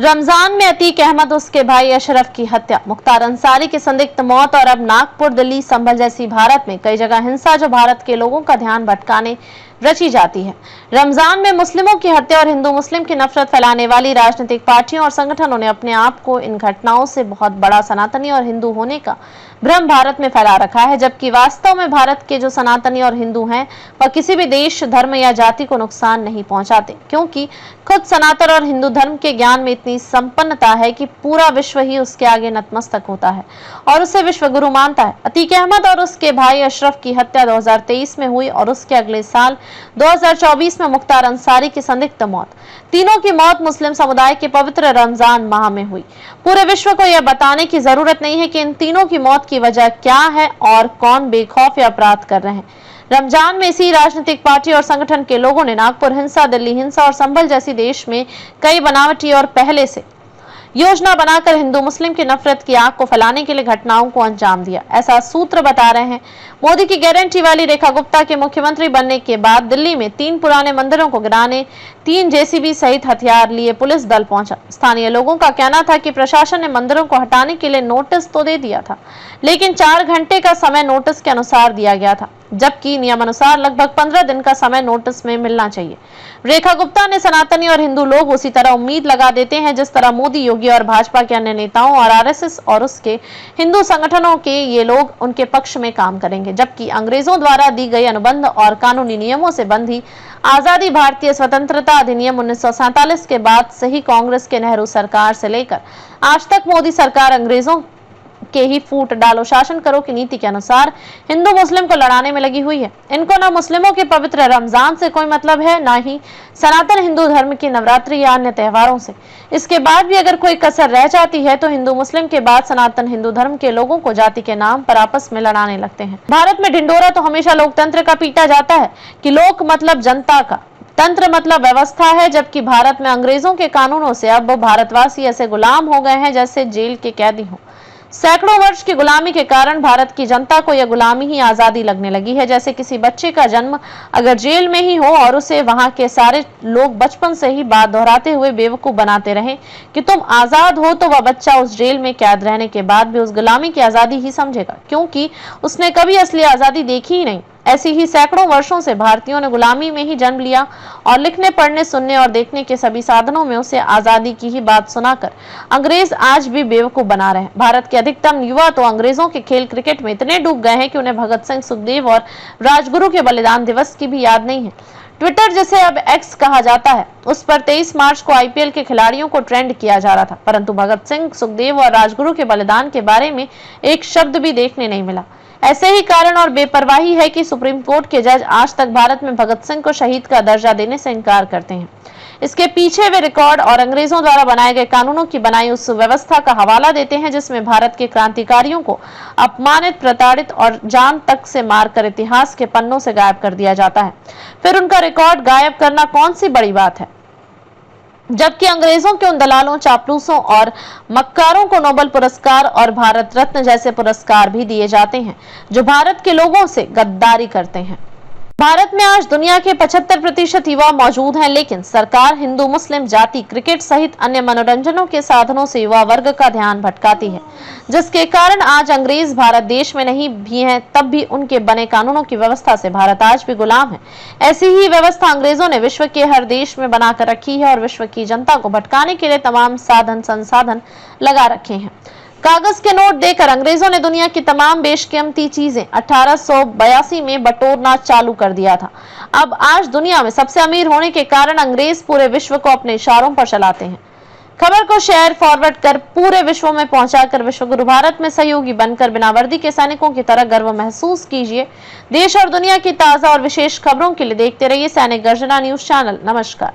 रमजान में अतीक अहमद उसके भाई अशरफ की हत्या, मुख्तार अंसारी की संदिग्ध मौत और अब नागपुर, दिल्ली, संभल जैसी भारत में कई जगह हिंसा जो भारत के लोगों का ध्यान भटकाने रची जाती है। रमजान में मुस्लिमों की हत्या और हिंदू मुस्लिम की नफरत फैलाने वाली राजनीतिक पार्टियों और संगठनों ने अपने आप को इन घटनाओं से बहुत बड़ा सनातनी और हिंदू होने का भ्रम भारत में फैला रखा है, जबकि वास्तव में भारत के जो सनातनी और हिंदू हैं वह किसी भी देश, धर्म या जाति को नुकसान नहीं पहुंचाते, क्योंकि खुद सनातन और हिंदू धर्म के ज्ञान में इतनी संपन्नता है कि पूरा विश्व ही उसके आगे नतमस्तक होता है और उसे विश्व गुरु मानता है। अतीक अहमद और उसके भाई अशरफ की हत्या 2023 में हुई और उसके अगले साल 2024 में मुख्तार अंसारी की संदिग्ध मौत। तीनों की मौत मुस्लिम समुदाय के पवित्र रमजान माह में हुई। पूरे विश्व को यह बताने की जरूरत नहीं है कि इन तीनों की मौत की वजह क्या है और कौन बेखौफ या अपराध कर रहे हैं। रमजान में इसी राजनीतिक पार्टी और संगठन के लोगों ने नागपुर हिंसा, दिल्ली हिंसा और संभल जैसी देश में कई बनावटी और पहले से योजना बनाकर हिंदू मुस्लिम की नफरत की आग को फैलाने के लिए घटनाओं को अंजाम दिया। ऐसा सूत्र बता रहे हैं। मोदी की गारंटी वाली रेखा गुप्ता के मुख्यमंत्री बनने के बाद दिल्ली में 3 पुराने मंदिरों को गिराने 3 जेसीबी सहित हथियार लिए पुलिस दल पहुंचा। स्थानीय लोगों का कहना था कि प्रशासन ने मंदिरों को हटाने के लिए नोटिस तो दे दिया था, लेकिन 4 घंटे का समय नोटिस के अनुसार दिया गया था, जबकि नियमानुसार लगभग 15 दिन का समय नोटिस में मिलना चाहिए। रेखा गुप्ता ने सनातनी और हिंदू लोग उसी तरह उम्मीद लगा देते हैं जिस तरह मोदी, योगी और भाजपा के अन्य नेताओं और आरएसएस और उसके हिंदू संगठनों के ये लोग उनके पक्ष में काम करेंगे, जबकि अंग्रेजों द्वारा दी गई अनुबंध और कानूनी नियमों से बंधी आजादी भारतीय स्वतंत्रता अधिनियम 1947 के बाद से ही कांग्रेस के नेहरू सरकार से लेकर आज तक मोदी सरकार अंग्रेजों के ही फूट डालो शासन करो की नीति के अनुसार हिंदू मुस्लिम को लड़ाने में लगी हुई है। इनको न मुस्लिमों के पवित्र रमजान से कोई मतलब है, न ही सनातन हिंदू धर्म की नवरात्रि या अन्य त्योहारों से। इसके बाद भी अगर कोई कसर रह जाती है तो हिंदू मुस्लिम के बाद सनातन हिंदू धर्म के लोगों को जाति के नाम पर आपस में लड़ाने लगते हैं। भारत में ढिंडोरा तो हमेशा लोकतंत्र का पीटा जाता है कि लोक मतलब जनता का, तंत्र मतलब व्यवस्था है, जबकि भारत में अंग्रेजों के कानूनों से अब भारतवासी ऐसे गुलाम हो गए हैं जैसे जेल के कैदी हों। सैकड़ों वर्ष की गुलामी के कारण भारत की जनता को यह गुलामी ही आजादी लगने लगी है। जैसे किसी बच्चे का जन्म अगर जेल में ही हो और उसे वहां के सारे लोग बचपन से ही बात दोहराते हुए बेवकूफ बनाते रहे कि तुम आजाद हो, तो वह बच्चा उस जेल में कैद रहने के बाद भी उस गुलामी की आजादी ही समझेगा, क्योंकि उसने कभी असली आजादी देखी ही नहीं। ऐसी ही सैकड़ों वर्षों से भारतीयों ने गुलामी में ही जन्म लिया और लिखने, पढ़ने, सुनने और देखने के सभी साधनों में उसे आजादी की ही बात सुनाकर अंग्रेज आज भी बेवकूफ बना रहे हैं। भारत के अधिकतम युवा तो अंग्रेजों के खेल क्रिकेट में इतने डूब गए हैं कि उन्हें भगत सिंह, सुखदेव और राजगुरु के बलिदान दिवस की भी याद नहीं है। ट्विटर, जिसे अब एक्स कहा जाता है, उस पर 23 मार्च को आईपीएल के खिलाड़ियों को ट्रेंड किया जा रहा था, परंतु भगत सिंह, सुखदेव और राजगुरु के बलिदान के बारे में एक शब्द भी देखने नहीं मिला। ऐसे ही कारण और बेपरवाही है कि सुप्रीम कोर्ट के जज आज तक भारत में भगत सिंह को शहीद का दर्जा देने से इनकार करते हैं। इसके पीछे वे रिकॉर्ड और अंग्रेजों द्वारा बनाए गए कानूनों की बनाई उस व्यवस्था का हवाला देते हैं जिसमें भारत के क्रांतिकारियों को अपमानित, प्रताड़ित और जान तक से मारकर इतिहास के पन्नों से गायब कर दिया जाता है। फिर उनका रिकॉर्ड गायब करना कौन सी बड़ी बात है, जबकि अंग्रेजों के उन दलालों, चापलूसों और मक्कारों को नोबेल पुरस्कार और भारत रत्न जैसे पुरस्कार भी दिए जाते हैं जो भारत के लोगों से गद्दारी करते हैं। भारत में आज दुनिया के 75% युवा मौजूद हैं, लेकिन सरकार हिंदू मुस्लिम, जाति, क्रिकेट सहित अन्य मनोरंजनों के साधनों से युवा वर्ग का ध्यान भटकाती है, जिसके कारण आज अंग्रेज भारत देश में नहीं भी हैं, तब भी उनके बने कानूनों की व्यवस्था से भारत आज भी गुलाम है। ऐसी ही व्यवस्था अंग्रेजों ने विश्व के हर देश में बनाकर रखी है और विश्व की जनता को भटकाने के लिए तमाम साधन संसाधन लगा रखे हैं। कागज के नोट देकर अंग्रेजों ने दुनिया की तमाम बेशकीमती चीजें 1882 में बटोरना चालू कर दिया था। अब आज दुनिया में सबसे अमीर होने के कारण अंग्रेज पूरे विश्व को अपने इशारों पर चलाते हैं। खबर को शेयर फॉरवर्ड कर पूरे विश्व में पहुंचाकर विश्व गुरु भारत में सहयोगी बनकर बिना वर्दी के सैनिकों की तरह गर्व महसूस कीजिए। देश और दुनिया की ताजा और विशेष खबरों के लिए देखते रहिए सैनिक गर्जना न्यूज चैनल। नमस्कार।